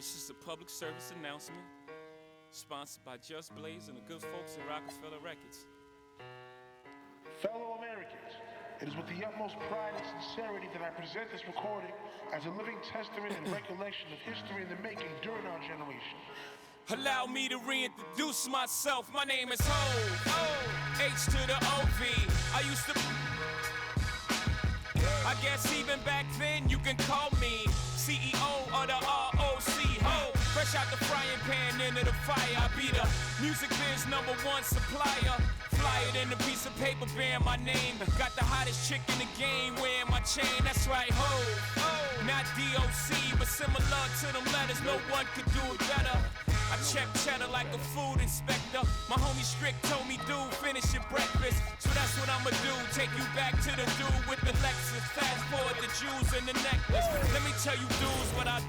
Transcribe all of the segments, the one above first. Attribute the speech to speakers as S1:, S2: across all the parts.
S1: This is a public service announcement sponsored by Just Blaze and the good folks at Rockefeller Records.
S2: Fellow Americans, it is with the utmost pride and sincerity that I present this recording as a living testament and recollection of history in the making during our generation.
S1: Allow me to reintroduce myself. My name is Ho, H to the O-V. I guess even back then you can call me CEO of the ROC. Ho, fresh out the frying pan into the fire. I be the music biz #1 supplier. Flyer than a piece of paper bearing my name. Got the hottest chick in the game wearing my chain. That's right, Ho. Not DOC, but similar to them letters. No one could do it better. I check cheddar like a food inspector. My homie Strick told me, dude, finish your breakfast. So that's what I'ma do, take you back to the dude with the Lexus. Fast forward the jewels and the necklace. Let me tell you dudes what I...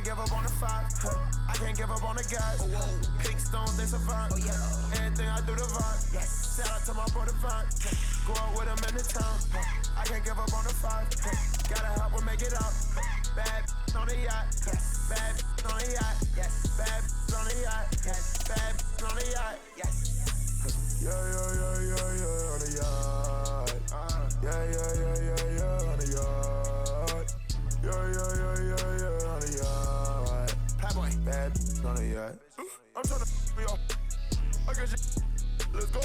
S3: give up on the five. I can't give up on the guys. Pink stones, they survive. Everything I do the vibe. Shout out to my brother Vine. Go out with him in the town. I can't give up on the five. Gotta help her make it out. Bad on the yacht. Bad on the yacht. Bad on the yacht. Bad on the yacht. Yeah, on the yacht. Yeah, on the yacht. Yeah, on the yacht. Pat boy. Bad on the yacht. I'm tryna be off. I got you. Let's go.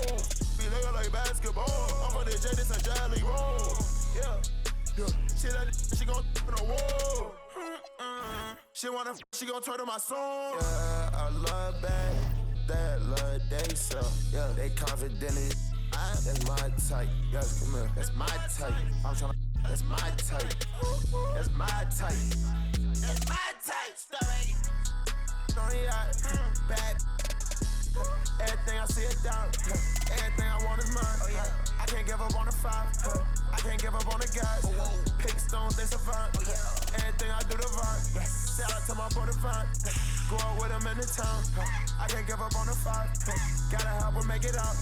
S3: Be like basketball. I'm on the jet, this a jelly roll. Yeah. Shit like this, she gon' in the wall. She gon' turn to my song. Yeah, I love that love they so. Yeah, they confident in it. That's my type. Yeah, come here. That's my type. I'm tryna. That's my type. That's my type. That's my type. Story. On the yacht. Bad. Everything I see it down. Everything I want is mine. I can't give up on the five. I can't give up on the guys. Pink stones, they survive. Everything I do the vibe. Shout out to my brother Vine. Go out with him in the town. I can't give up on the five. Gotta help her make it out.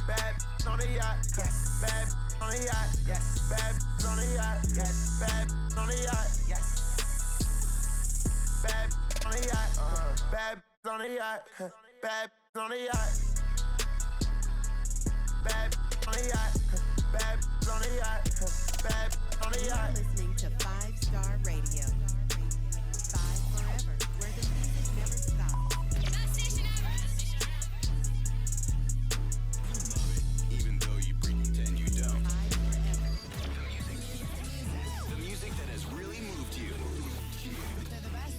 S3: Bad on the yacht. Bad on the yacht. Bad on the yacht. Bad on the yacht. Bad on the yacht. Bad on the yacht. Bad on the yacht. Bad on the yacht. Bad on the yacht. Bad on the yacht.
S4: You're listening to 5 Star Radio. 5 forever, where the music never stops.
S5: You love it, even though you pretend you don't.
S4: 5 forever.
S5: The music that has really moved you.
S4: They're the best.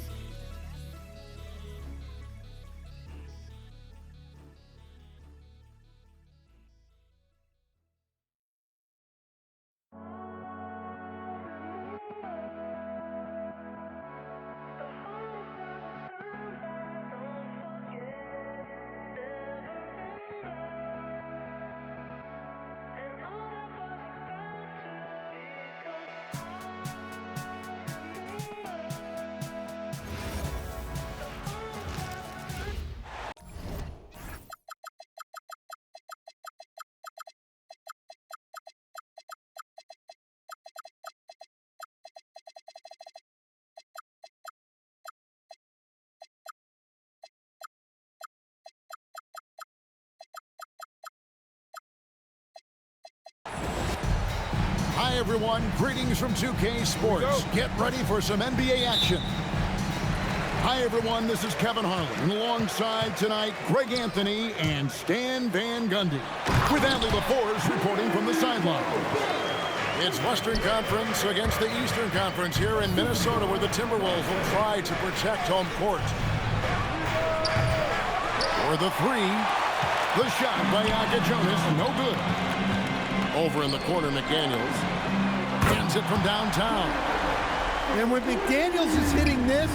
S6: Hi, everyone. Greetings from 2K Sports. Get ready for some NBA action. Hi, everyone. This is Kevin Harlan. And alongside tonight, Greg Anthony and Stan Van Gundy. With Adley LaForce reporting from the sideline. It's Western Conference against the Eastern Conference here in Minnesota, where the Timberwolves will try to protect home court. For the three, the shot by Yaka Jonas, no good. Over in the corner, McDaniels hands it from downtown.
S7: And when McDaniels is hitting this,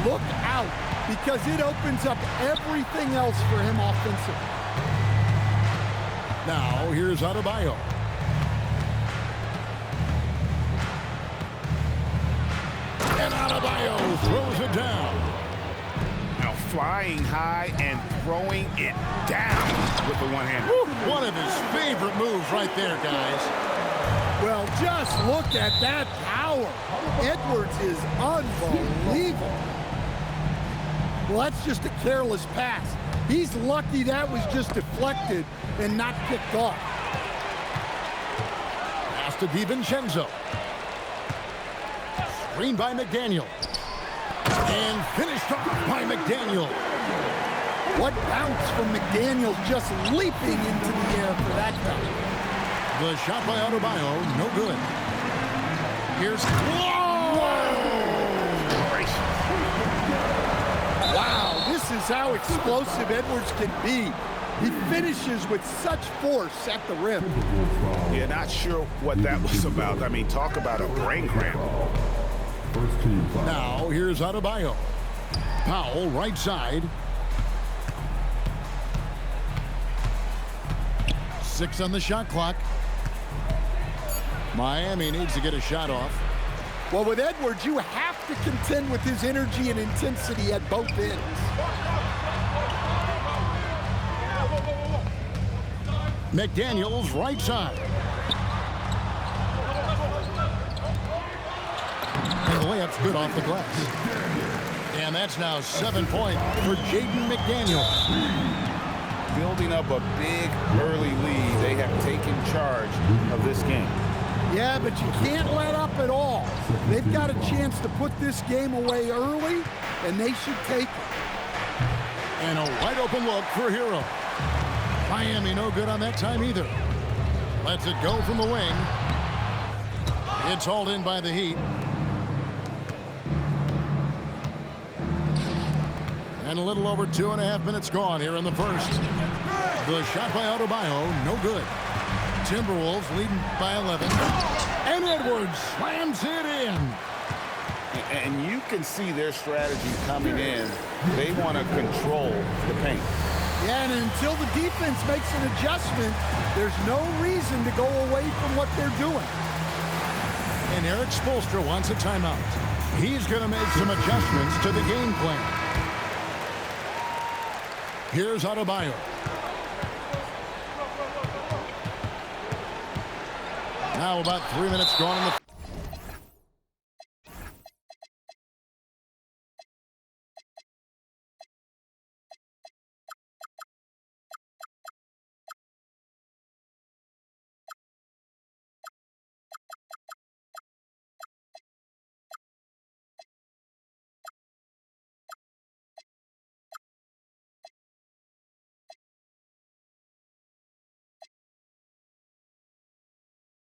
S7: look out, because it opens up everything else for him offensively.
S6: Now, here's Adebayo. And Adebayo throws it down.
S8: Now flying high and throwing it down with the one hand.
S6: One of his favorite moves right there, guys.
S7: Well, just look at that power. Edwards is unbelievable. Well, that's just a careless pass. He's lucky that was just deflected and not picked off.
S6: Pass to DiVincenzo. Screen by McDaniel. And finished off by McDaniel.
S7: What bounce from McDaniel, just leaping into the air for that guy.
S6: The shot by Adebayo, no good. Here's...
S7: Wow, this is how explosive Edwards can be. He finishes with such force at the rim.
S8: Yeah, not sure what that was about. I mean, talk about a brain cramp.
S6: Now, here's Adebayo. Powell, right side. 6 on the shot clock. Miami needs to get a shot off.
S7: Well, with Edwards, you have to contend with his energy and intensity at both ends.
S6: McDaniels right side. And the layup's good off the glass. And that's now 7-point for Jaden McDaniels.
S8: Building up a big early lead. They have taken charge of this game.
S7: Yeah, but you can't let up at all. They've got a chance to put this game away early, and they should take it.
S6: And a wide open look for Hero. Miami no good on that time either. Lets it go from the wing. It's hauled in by the Heat. And a little over 2.5 minutes gone here in the first. The shot by Adebayo, no good. Timberwolves leading by 11. And Edwards slams it in.
S8: And you can see their strategy coming in. They want to control the paint.
S7: Yeah, and until the defense makes an adjustment, there's no reason to go away from what they're doing.
S6: And Eric Spoelstra wants a timeout. He's going to make some adjustments to the game plan. Here's Adebayo. Now about 3 minutes gone in the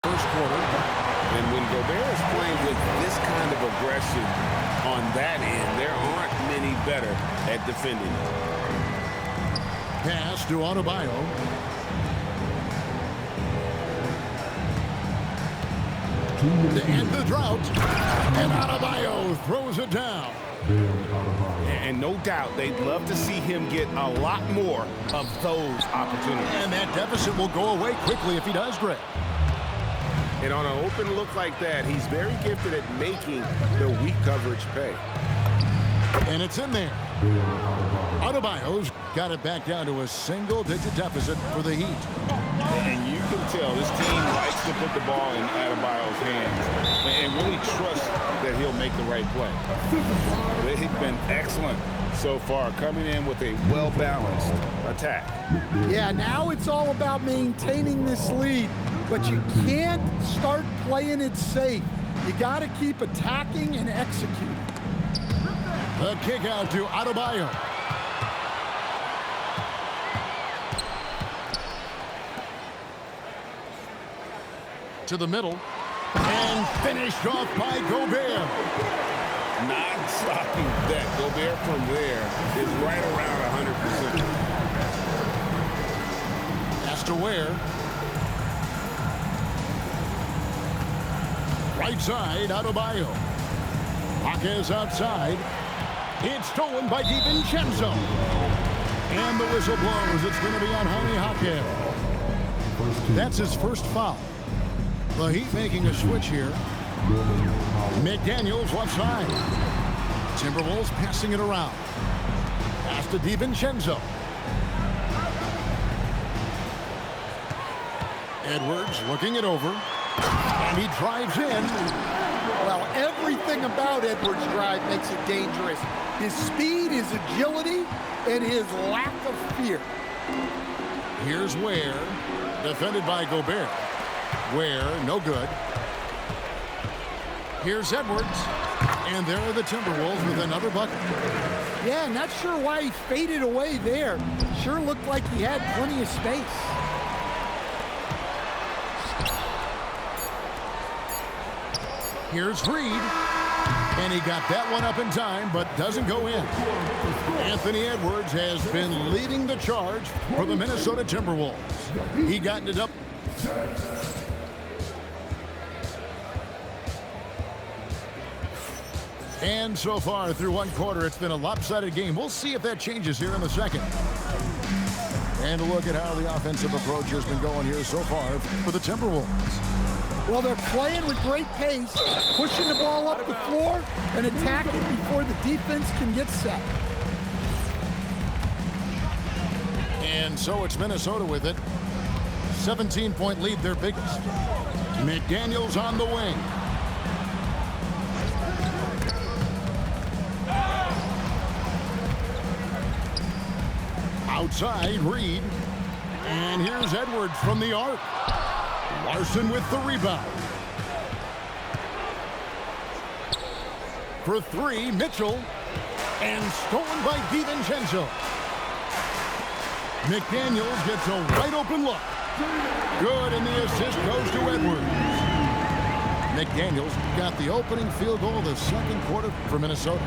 S6: first quarter.
S8: And when Gobert is playing with this kind of aggression on that end, there aren't many better at defending.
S6: Pass to Adebayo. To end the drought. And Adebayo throws it down.
S8: And no doubt they'd love to see him get a lot more of those opportunities.
S6: And that deficit will go away quickly if he does, Greg.
S8: And on an open look like that, he's very gifted at making the weak coverage pay.
S6: And it's in there. Adebayo's got it back down to a single-digit deficit for the Heat.
S8: And you can tell this team likes to put the ball in Adebayo's hands and really trust that he'll make the right play. They've been excellent so far, coming in with a well-balanced attack.
S7: Yeah, now it's all about maintaining this lead, but you can't start playing it safe. You got to keep attacking and executing.
S6: The kick out to Adebayo. To the middle. And finished off by Gobert.
S8: Not stopping that. Gobert from there is right around 100%.
S6: Has to Ware. Right side, Adebayo. Jaquez outside. It's stolen by DiVincenzo. And the whistle blows. It's going to be on Jaime Jaquez. That's his first foul. The Heat making a switch here. McDaniels left side. Timberwolves passing it around. Pass to DiVincenzo. Edwards looking it over. And he drives in.
S7: Well, everything about Edwards' drive makes it dangerous. His speed, his agility, and his lack of fear.
S6: Here's Ware, defended by Gobert. Ware, no good. Here's Edwards. And there are the Timberwolves with another bucket.
S7: Yeah, not sure why he faded away there. Sure looked like he had plenty of space.
S6: Here's Reed. And he got that one up in time, but doesn't go in. Anthony Edwards has been leading the charge for the Minnesota Timberwolves. He got it up. And so far through one quarter, it's been a lopsided game. We'll see if that changes here in the second. And a look at how the offensive approach has been going here so far for the Timberwolves.
S7: Well, they're playing with great pace, pushing the ball up the floor and attacking before the defense can get set.
S6: And so it's Minnesota with it. 17-point lead, their biggest. McDaniels on the wing. Outside, Reed. And here's Edwards from the arc. Larson with the rebound. For three, Mitchell. And stolen by DiVincenzo. McDaniels gets a wide open look. Good, and the assist goes to Edwards. McDaniels got the opening field goal of the second quarter for Minnesota.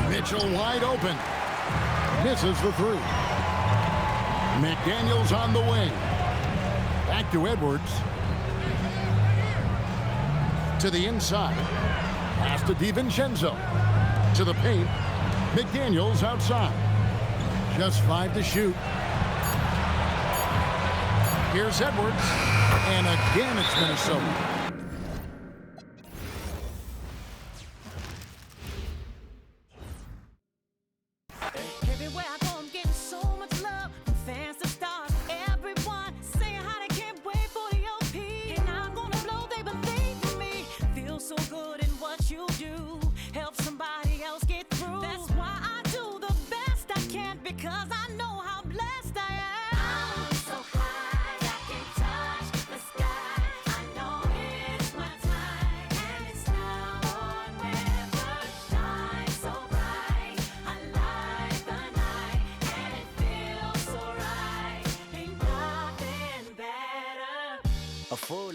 S6: Mitchell wide open. Misses the three. McDaniels on the wing. Back to Edwards. To the inside. Pass to DiVincenzo. To the paint. McDaniels outside. Just 5 to shoot. Here's Edwards. And again, it's Minnesota.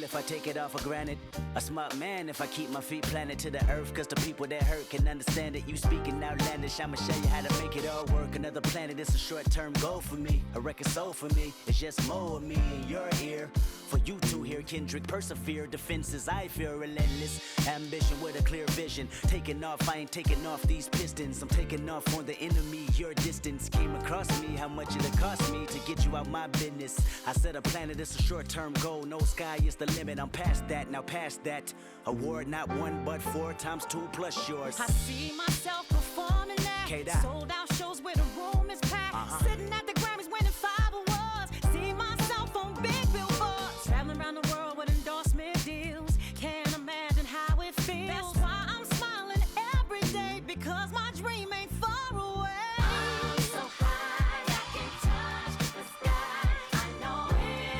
S9: If I take it all for granted, a smart man if I keep my feet planted to the earth, cause the people that hurt can understand it. You speaking outlandish, I'ma show you how to make it all work. Another planet, it's a short-term goal for me. A record soul for me, it's just more of me in your ear. For you to hear Kendrick persevere, defenses I feel relentless. Ambition with a clear vision, taking off, I ain't taking off these pistons. I'm taking off on the enemy, your distance came across me. How much it'll cost me to get you out my business. I said a planet, it's a short-term goal. No sky is the limit, I'm past that, now past that. Award not 1 but 4 times 2 plus yours.
S10: I see myself performing that. Sold out shows where the room is packed. Sitting at the Grammys winning 5 awards. See myself on big billboards. Traveling around the world with endorsement deals. Can't imagine how it feels. That's why I'm smiling every day, because my dream ain't far away. I'm so high I can touch the sky. I know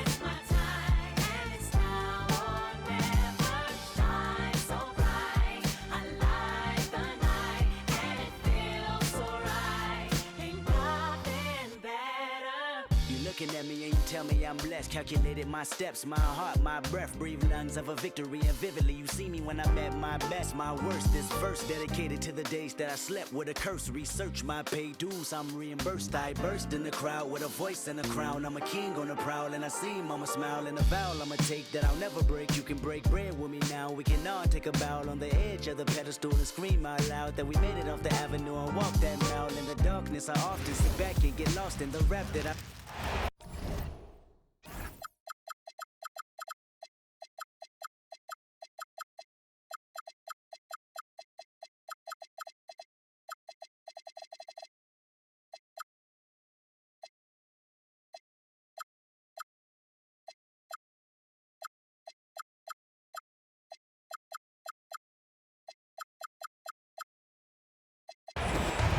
S10: it's my time, and it's now or never. Shine so bright, I light the night, and it feels so right. Ain't nothing better.
S9: You looking at me and you tell me I'm blessed. Calculated my steps, my heart, my breath. Breathe lungs of a victory, and vividly you see me when I'm at my best, my worst. This verse dedicated to the days that I slept with a curse. Research my pay dues, I'm reimbursed. I burst in the crowd with a voice and a crown. I'm a king on the prowl, and I see mama smile. And a vow I'ma take that I'll never break. You can break bread with me now. We can all take a bow on the edge of the pedestal and scream out loud that we made it off the avenue and walk that mile. In the darkness I often sit back and get lost in the rap that I...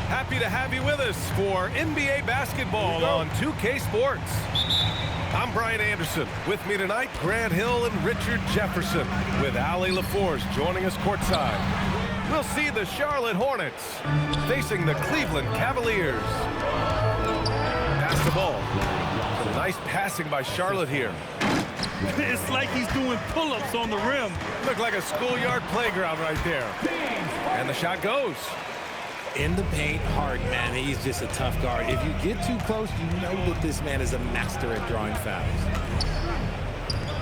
S11: Happy to have you with us for NBA basketball on 2K Sports. I'm Brian Anderson. With me tonight, Grant Hill and Richard Jefferson, with Allie LaForce joining us courtside. We'll see the Charlotte Hornets facing the Cleveland Cavaliers. Pass the ball. Nice passing by Charlotte here.
S12: It's like he's doing pull-ups on the rim.
S11: Looked like a schoolyard playground right there. And the shot goes.
S13: In the paint, hard, man. He's just a tough guard. If you get too close, you know that this man is a master at drawing fouls.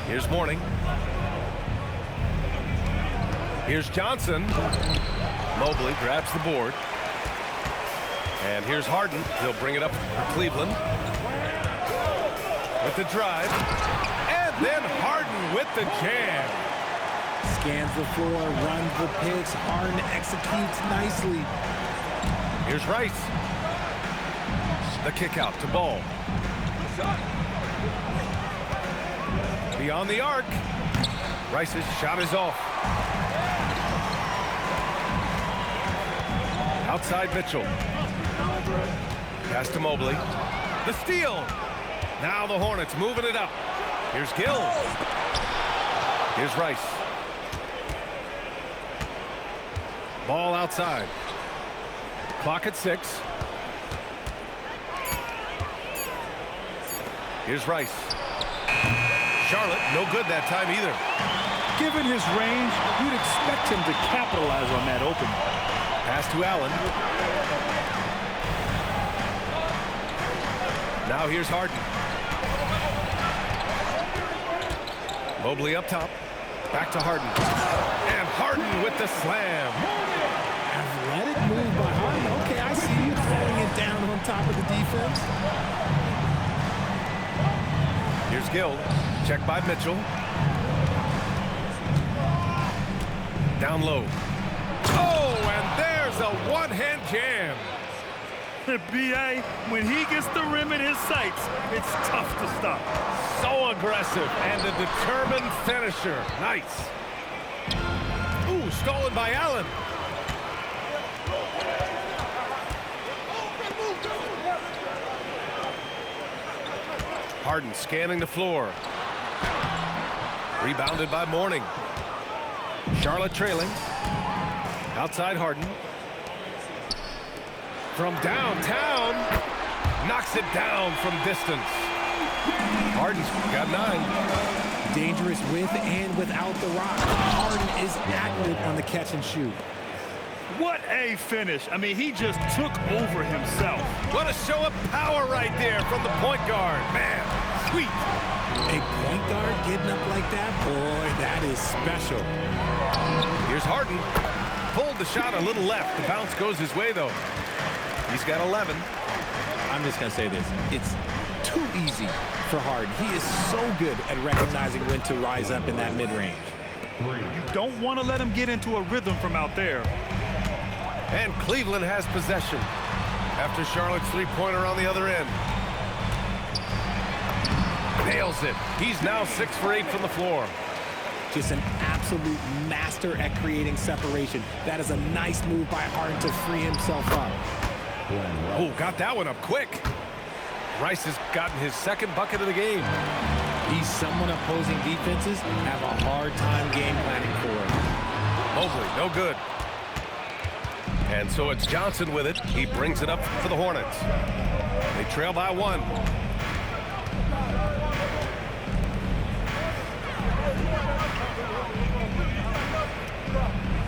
S11: Here's Mourning. Here's Johnson. Mobley grabs the board. And here's Harden. He'll bring it up for Cleveland. with the drive. And then Harden with the jam.
S13: Scans the floor, runs the pitch. Harden executes nicely.
S11: Here's Rice. The kick out to Ball. Beyond the arc. Rice's shot is off. Outside Mitchell. Pass to Mobley. The steal. Now the Hornets moving it up. Here's Gill. Here's Rice. Ball outside. Clock at 6. Here's Rice. Charlotte, no good that time either.
S12: Given his range, you'd expect him to capitalize on that opening.
S11: Pass to Allen. Now here's Harden. Mobley up top. Back to Harden. And Harden with the slam.
S13: Athletic move by Harden. Okay, I see you throwing it down on top of the defense.
S11: Here's Gill. Check by Mitchell. Down low. Oh, and there's a one-hand jam.
S12: B.A., when he gets the rim in his sights, it's tough to stop.
S11: So aggressive and a determined finisher. Nice. Ooh, stolen by Allen. Harden scanning the floor. Rebounded by Mourning. Charlotte trailing. Outside Harden. From downtown. Knocks it down from distance. Harden's got 9.
S13: Dangerous with and without the rock. Harden is active on the catch and shoot.
S12: What a finish. I mean, he just took over himself.
S11: What a show of power right there from the point guard. Man, sweet.
S13: A point guard getting up like that? Boy, that is special.
S11: Here's Harden. Pulled the shot a little left. The bounce goes his way, though. He's got 11.
S13: I'm just going to say this. It's too easy for Harden. He is so good at recognizing when to rise up in that mid-range.
S12: You don't want to let him get into a rhythm from out there.
S11: And Cleveland has possession after Charlotte's three-pointer on the other end. Nails it. He's now 6 for 8 from the floor.
S13: Just an absolute master at creating separation. That is a nice move by Harden to free himself up.
S11: Oh, got that one up quick. Rice has gotten his second bucket of the game.
S13: He's someone opposing defenses have a hard time game planning for.
S11: Mobley, no good. And so it's Johnson with it. He brings it up for the Hornets. They trail by 1.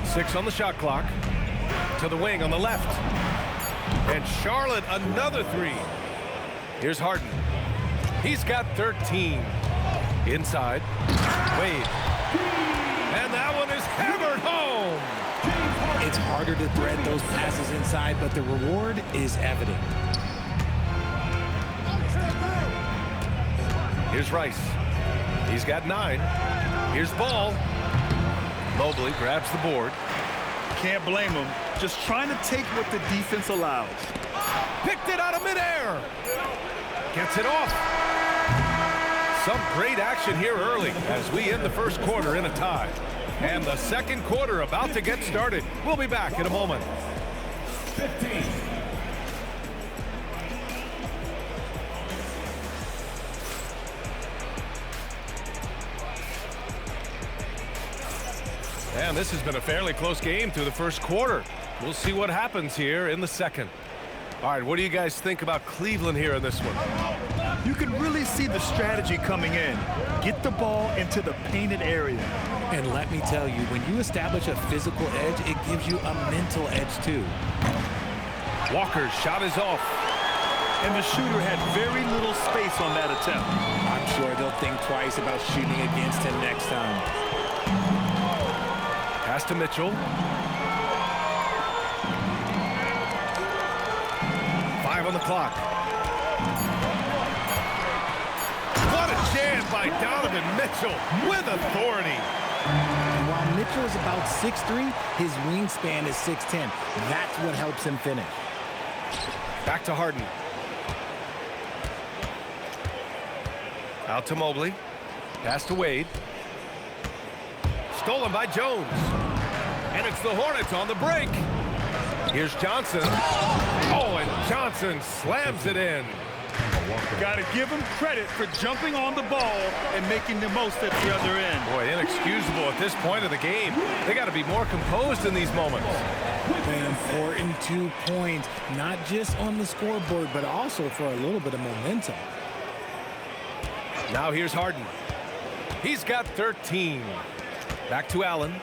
S11: Six on the shot clock. To the wing on the left. And Charlotte, another 3. Here's Harden. He's got 13. Inside. Wade. And that one is hammered home.
S13: It's harder to thread those passes inside, but the reward is evident.
S11: Here's Rice. He's got 9. Here's Ball. Mobley grabs the board.
S12: Can't blame him. Just trying to take what the defense allows.
S11: Picked it out of midair. Gets it off. Some great action here early as we end the first quarter in a tie. And the second quarter about to get started. We'll be back in a moment. 15. And this has been a fairly close game through the first quarter. We'll see what happens here in the second. All right, what do you guys think about Cleveland here in this one?
S12: You can really see the strategy coming in. Get the ball into the painted area.
S13: And let me tell you, when you establish a physical edge, it gives you a mental edge too.
S11: Walker's shot is off.
S12: And the shooter had very little space on that attempt.
S13: I'm sure they'll think twice about shooting against him next time.
S11: Pass to Mitchell. 5 on the clock. Stolen by Donovan Mitchell with authority.
S13: And while Mitchell is about 6'3", his wingspan is 6'10". That's what helps him finish.
S11: Back to Harden. Out to Mobley. Pass to Wade. Stolen by Jones. And it's the Hornets on the break. Here's Johnson. Oh, and Johnson slams it in.
S12: Got to give him credit for jumping on the ball and making the most at the other end.
S11: Boy, inexcusable at this point of the game. They got to be more composed in these moments.
S13: An important 2 points, not just on the scoreboard, but also for a little bit of momentum.
S11: Now here's Harden. He's got 13. Back to Allen.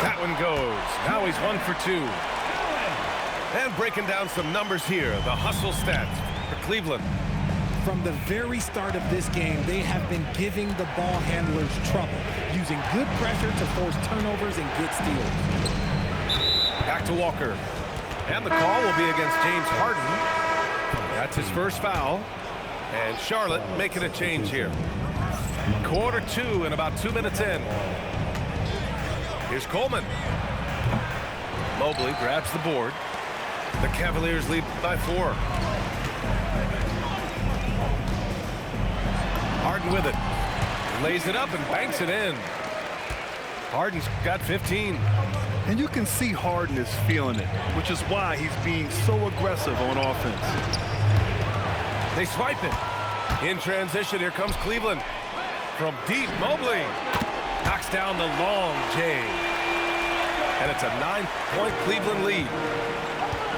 S11: That one goes. Now he's 1 for 2. And breaking down some numbers here, the hustle stats for Cleveland.
S13: From the very start of this game, they have been giving the ball handlers trouble, using good pressure to force turnovers and get steals.
S11: Back to Walker. And the call will be against James Harden. That's his first foul. And Charlotte making a change here. Quarter 2 and about 2 minutes in. Here's Coleman. Mobley grabs the board. The Cavaliers lead by 4. Harden with it. Lays it up and banks it in. Harden's got 15.
S12: And you can see Harden is feeling it, which is why he's being so aggressive on offense.
S11: They swipe it. In transition, here comes Cleveland. From deep, Mobley knocks down the long J. And it's a 9-point Cleveland lead.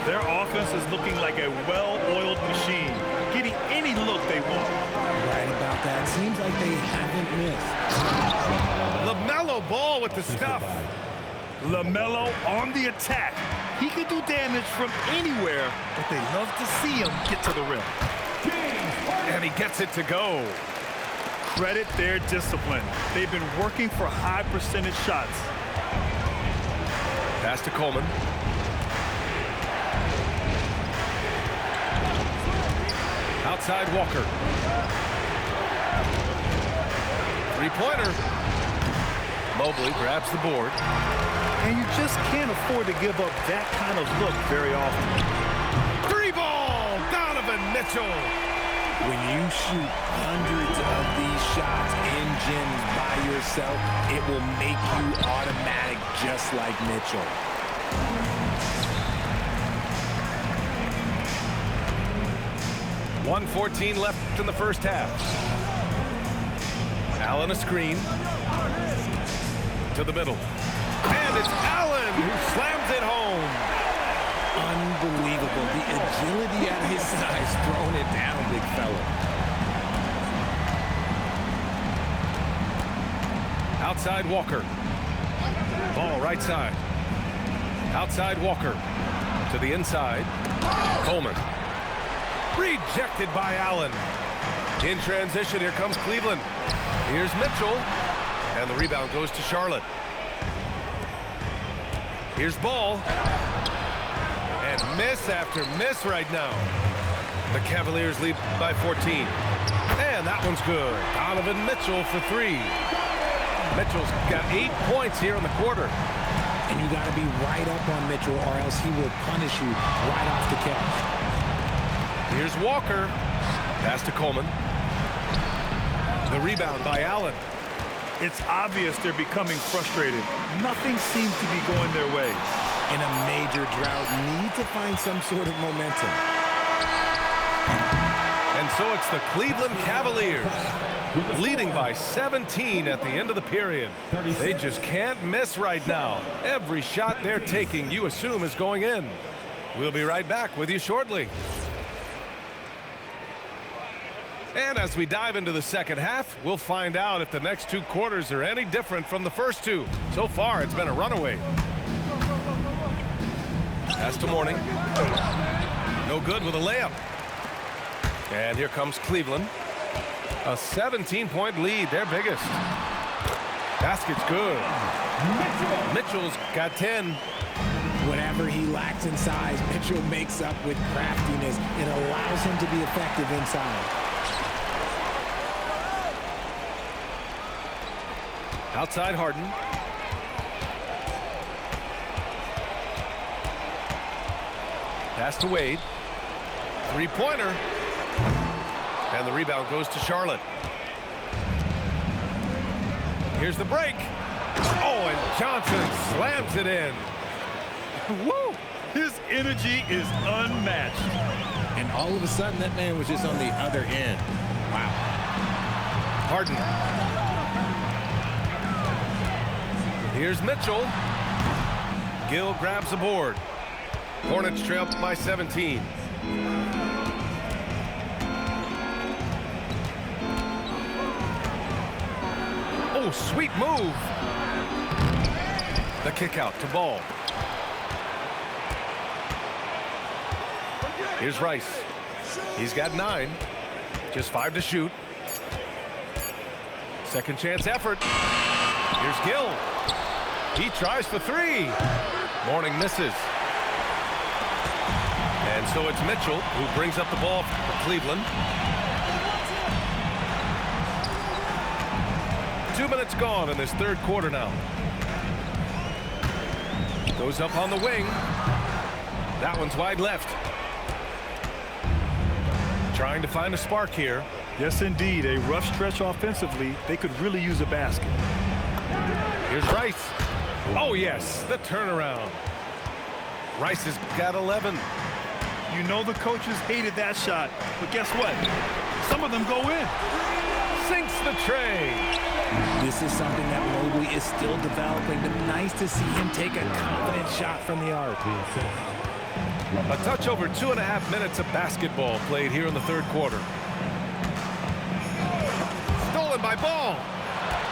S12: Their offense is looking like a well-oiled machine, getting any look they want.
S13: Right about that. Seems like they haven't missed.
S11: LaMelo Ball with the stuff.
S12: LaMelo on the attack. He can do damage from anywhere, but they love to see him get to the rim.
S11: And he gets it to go.
S12: Credit their discipline. They've been working for high percentage shots.
S11: Pass to Coleman. Outside Walker. Three-pointer. Mobley grabs the board.
S12: And you just can't afford to give up that kind of look very often.
S11: 3-ball, Donovan Mitchell.
S13: When you shoot hundreds of these shots in gyms by yourself, it will make you automatic just like Mitchell.
S11: 1:14 left in the first half. Allen a screen. To the middle. And it's Allen who slams it home.
S13: Unbelievable. The agility at his size, throwing it down, big fella.
S11: Outside Walker. Ball right side. Outside Walker. To the inside. Coleman. Rejected by Allen. In transition, here comes Cleveland. Here's Mitchell. And the rebound goes to Charlotte. Here's Ball. And miss after miss right now. The Cavaliers lead by 14. And that one's good. Donovan Mitchell for 3. Mitchell's got 8 points here in the quarter.
S13: And you got to be right up on Mitchell or else he will punish you right off the catch.
S11: Here's Walker. Pass to Coleman. The rebound by Allen.
S12: It's obvious they're becoming frustrated. Nothing seems to be going their way.
S13: In a major drought, need to find some sort of momentum.
S11: And so it's the Cleveland Cavaliers leading by 17 at the end of the period. They just can't miss right now. Every shot they're taking, you assume, is going in. We'll be right back with you shortly. And as we dive into the second half, we'll find out if the next 2 quarters are any different from the first 2. So far, it's been a runaway. Pass to Mourning. No good with a layup. And here comes Cleveland. A 17-point lead, their biggest. Basket's good. Mitchell's got 10.
S13: Whatever he lacks in size, Mitchell makes up with craftiness. It allows him to be effective inside.
S11: Outside Harden. Pass to Wade. Three-pointer. And the rebound goes to Charlotte. Here's the break. Oh, and Johnson slams it in.
S12: Woo! His energy is unmatched.
S13: And all of a sudden, that man was just on the other end. Wow.
S11: Harden. Here's Mitchell. Gill grabs a board. Hornets trail by 17. Oh, sweet move. The kick out to Ball. Here's Rice. He's got 9. Just 5 to shoot. Second chance effort. Here's Gill. He tries for 3. Mourning misses. And so it's Mitchell who brings up the ball for Cleveland. 2 minutes gone in this third quarter now. Goes up on the wing. That one's wide left. Trying to find a spark here.
S12: Yes, indeed. A rough stretch offensively. They could really use a basket.
S11: Here's Rice. Oh, yes, the turnaround. Rice has got 11.
S12: You know the coaches hated that shot, but guess what? Some of them go in.
S11: Sinks the tray.
S13: This is something that Mobley is still developing, but nice to see him take a confident shot from the arc.
S11: A touch over 2.5 minutes of basketball played here in the third quarter. Stolen by Ball.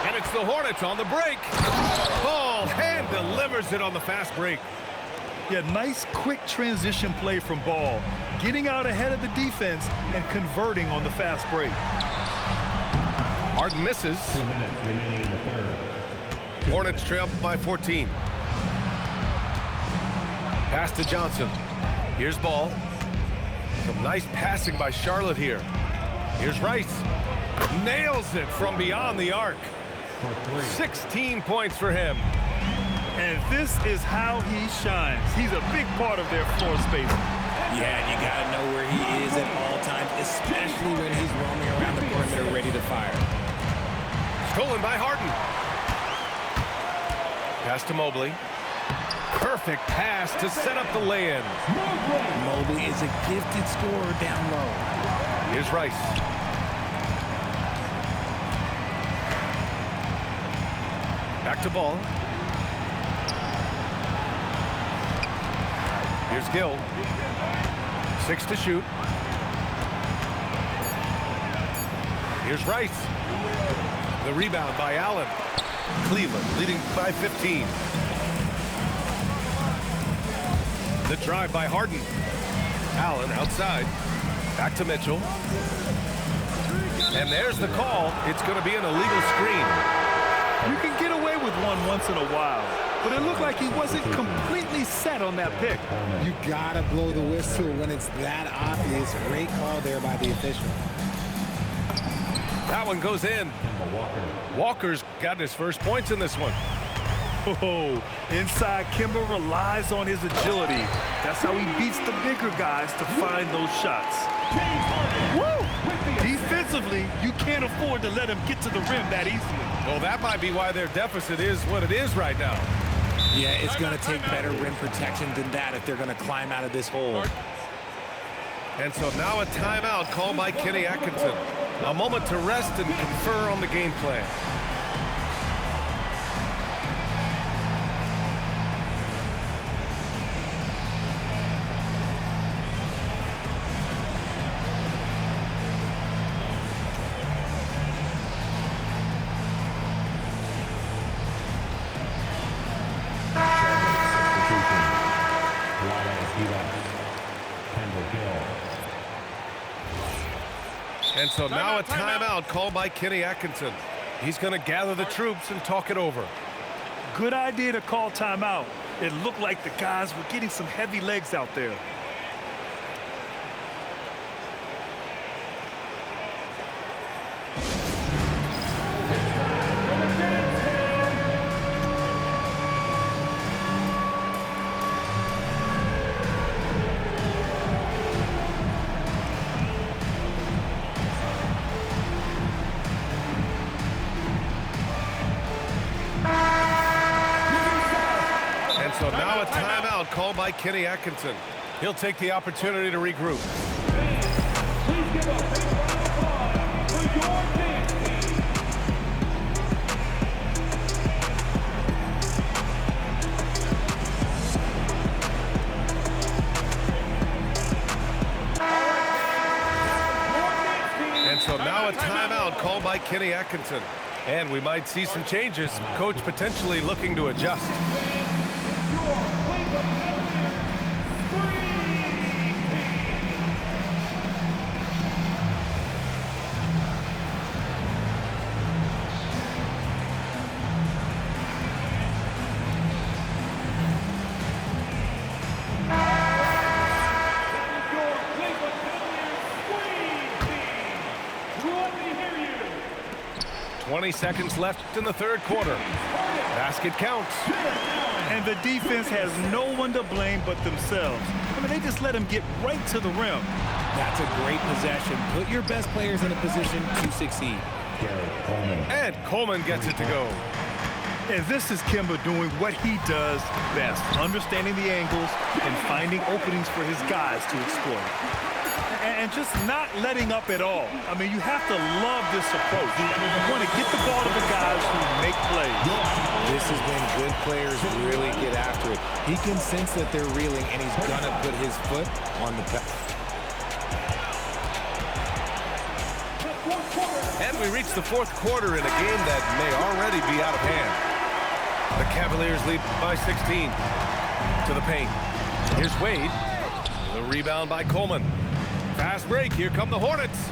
S11: And it's the Hornets on the break. Ball hand delivers it on the fast break.
S12: Yeah, nice quick transition play from Ball. Getting out ahead of the defense and converting on the fast break.
S11: Harden misses.
S14: 2 minutes remaining in the third.
S11: Hornets trail by 14. Pass to Johnson. Here's Ball. Some nice passing by Charlotte here. Here's Rice. Nails it from beyond the arc. 16 points for him.
S12: And this is how he shines. He's a big part of their floor space.
S13: Yeah, you got to know where he is at all times, especially when he's roaming around the perimeter ready to fire.
S11: Stolen by Harden. Pass to Mobley. Perfect pass to set up the lay-in.
S13: Mobley is a gifted scorer down low.
S11: Here's Rice. Back to Ball. Here's Gill. 6 to shoot. Here's Rice. The rebound by Allen. Cleveland leading by 15. The drive by Harden. Allen outside. Back to Mitchell. And there's the call. It's going to be an illegal screen.
S12: You can get away with one once in a while, but it looked like he wasn't completely set on that pick.
S13: You gotta blow the whistle when it's that obvious. Great call there by the official.
S11: That one goes in. Walker's got his first points in this one.
S12: Oh, inside Kemba relies on his agility. That's how he beats the bigger guys to find those shots. Woo! Defensively, you can't afford to let him get to the rim that easily.
S11: Well, that might be why their deficit is what it is right now.
S13: Yeah, it's going to take better rim protection than that if they're going to climb out of this hole.
S11: And so now a timeout called by Kenny Atkinson. A moment to rest and confer on the game plan. And so now a timeout called by Kenny Atkinson. He's going to gather the troops and talk it over.
S12: Good idea to call timeout. It looked like the guys were getting some heavy legs out there.
S11: So now a timeout called by Kenny Atkinson. He'll take the opportunity to regroup.
S1: Please give a big round of applause for your dance team.
S11: And so now a timeout called by Kenny Atkinson. And we might see some changes. Coach potentially looking to adjust. 20 seconds left in the third quarter. Basket counts.
S12: And the defense has no one to blame but themselves. I mean, they just let him get right to the rim.
S13: That's a great possession. Put your best players in a position to succeed.
S11: And Coleman gets it to go.
S12: And this is Kemba doing what he does best, understanding the angles and finding openings for his guys to exploit. And just not letting up at all. I mean, you have to love this approach. You want to get the ball to the guys who make plays.
S13: This is when good players really get after it. He can sense that they're reeling, and he's going to put his foot on the pedal.
S11: And we reach the fourth quarter in a game that may already be out of hand. The Cavaliers lead by 16 to the paint. Here's Wade. The rebound by Coleman. Fast break. Here come the Hornets.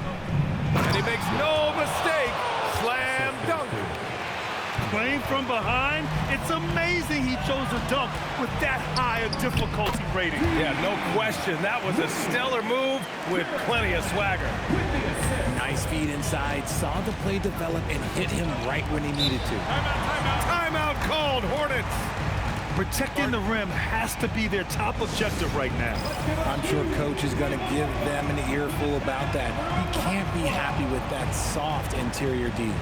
S11: And he makes no mistake. Slam dunk.
S12: Playing from behind, it's amazing he chose a dunk with that high a difficulty rating.
S11: Yeah, no question. That was a stellar move with plenty of swagger.
S13: Nice feed inside. Saw the play develop and hit him right when he needed to.
S11: Timeout called, Hornets.
S12: Protecting the rim has to be their top objective right now.
S13: I'm sure coach is going to give them an earful about that. You can't be happy with that soft interior D.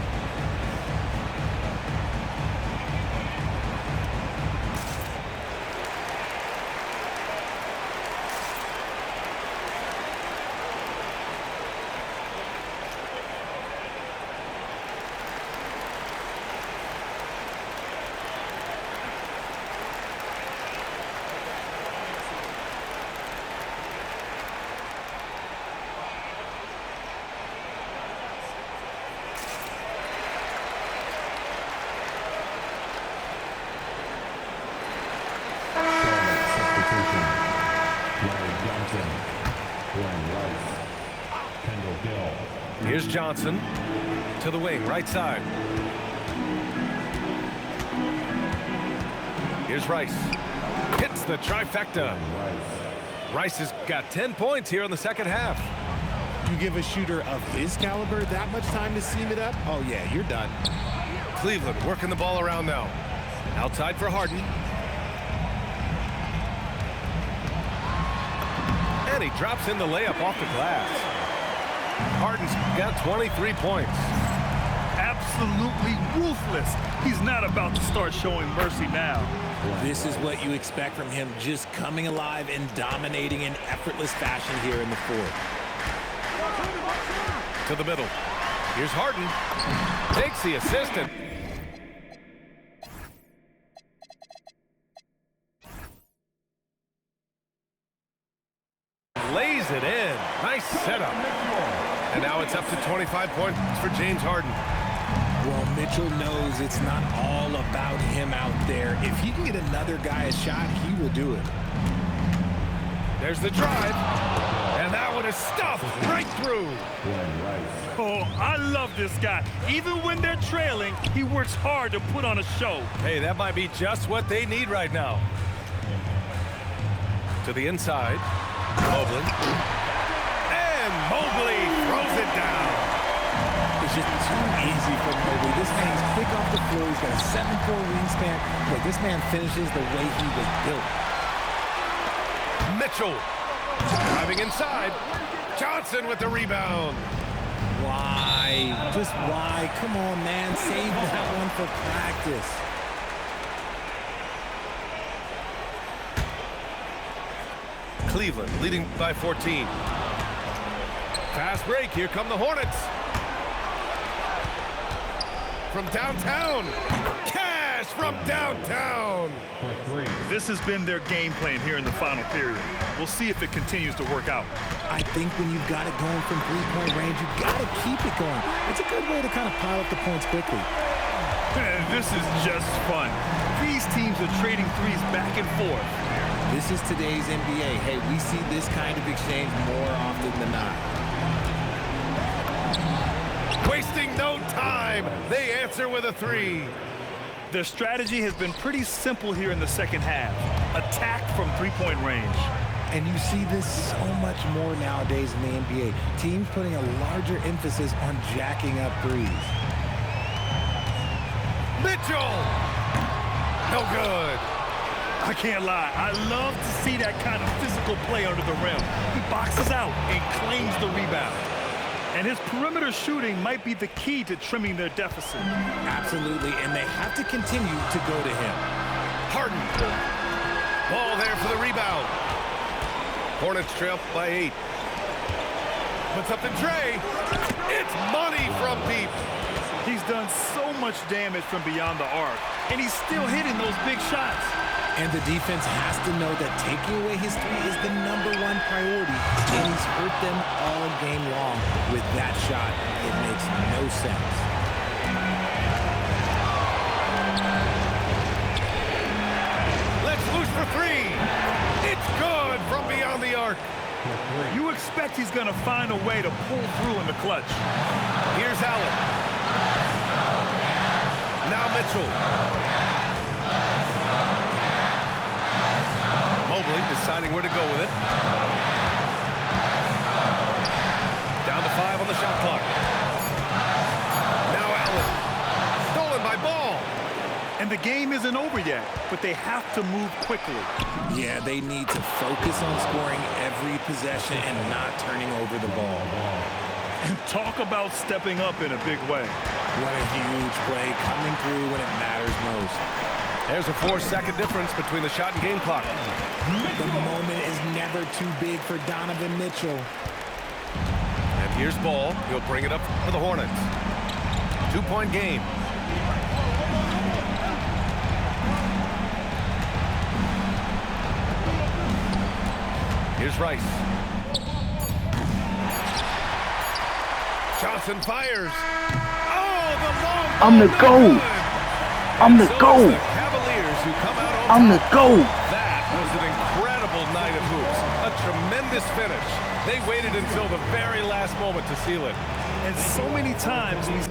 S11: Here's Johnson to the wing, right side. Here's Rice. Hits the trifecta. Rice has got 10 points here in the second half.
S13: You give a shooter of his caliber that much time to seam it up? Oh, yeah, you're done.
S11: Cleveland working the ball around now. Outside for Harden. And he drops in the layup off the glass. Harden's got 23 points.
S12: Absolutely ruthless. He's not about to start showing mercy now.
S13: This is what you expect from him, just coming alive and dominating in effortless fashion here in the fourth.
S11: To the middle. Here's Harden. Takes the assistant. Lays it in. Nice setup. And now it's up to 25 points for James Harden.
S13: Well, Mitchell knows it's not all about him out there. If he can get another guy a shot, he will do it.
S11: There's the drive. And that one is stuffed right through.
S12: Oh, I love this guy. Even when they're trailing, he works hard to put on a show.
S11: Hey, that might be just what they need right now. To the inside. Mobley. And Mobley throws it down.
S13: It's just too easy for Mobley. This man's quick off the floor. He's got a 7'4" wingspan. But this man finishes the way he was built.
S11: Mitchell driving inside. Johnson with the rebound.
S13: Why? Just why? Come on, man. Save that one for practice.
S11: Cleveland leading by 14. Fast break. Here come the Hornets. From downtown. Cash from downtown.
S12: This has been their game plan here in the final period. We'll see if it continues to work out.
S13: I think when you've got it going from three-point range, you've got to keep it going. It's a good way to kind of pile up the points quickly.
S12: This is just fun. These teams are trading threes back and forth.
S13: This is today's NBA. Hey, we see this kind of exchange more often than not.
S11: Wasting no time. They answer with a three.
S12: Their strategy has been pretty simple here in the second half. Attack from three-point range.
S13: And you see this so much more nowadays in the NBA. Teams putting a larger emphasis on jacking up threes.
S11: Mitchell! No good.
S12: I can't lie. I love to see that kind of physical play under the rim. He boxes out and claims the rebound. And his perimeter shooting might be the key to trimming their deficit.
S13: Absolutely, and they have to continue to go to him.
S11: Harden. Ball there for the rebound. Hornets trail by 8. Puts up the tray. It's money from deep.
S12: He's done so much damage from beyond the arc, and he's still hitting those big shots.
S13: And the defense has to know that taking away his three is the #1 priority, and he's hurt them all game long with that shot. It makes no sense.
S11: Let's loose for three. It's good from beyond the arc.
S12: You expect he's going to find a way to pull through in the clutch.
S11: Here's Allen. Now Mitchell. Mobley deciding where to go with it. Down to 5 on the shot clock. Now Allen. Stolen by Ball.
S12: And the game isn't over yet, but they have to move quickly.
S13: Yeah, they need to focus on scoring every possession and not turning over the ball.
S12: And talk about stepping up in a big way.
S13: What a huge play coming through when it matters most.
S11: There's a 4-second difference between the shot and game clock.
S13: The moment is never too big for Donovan Mitchell.
S11: And here's Ball. He'll bring it up for the Hornets. 2-point game. Here's Rice. Johnson fires. Oh, the long ball.
S15: I'm the GOAT. I'm the GOAT.
S11: Cavaliers who come out on
S15: I'm the GOAT.
S11: That was an incredible night of hoops. A tremendous finish. They waited until the very last moment to seal it.
S12: And so many times these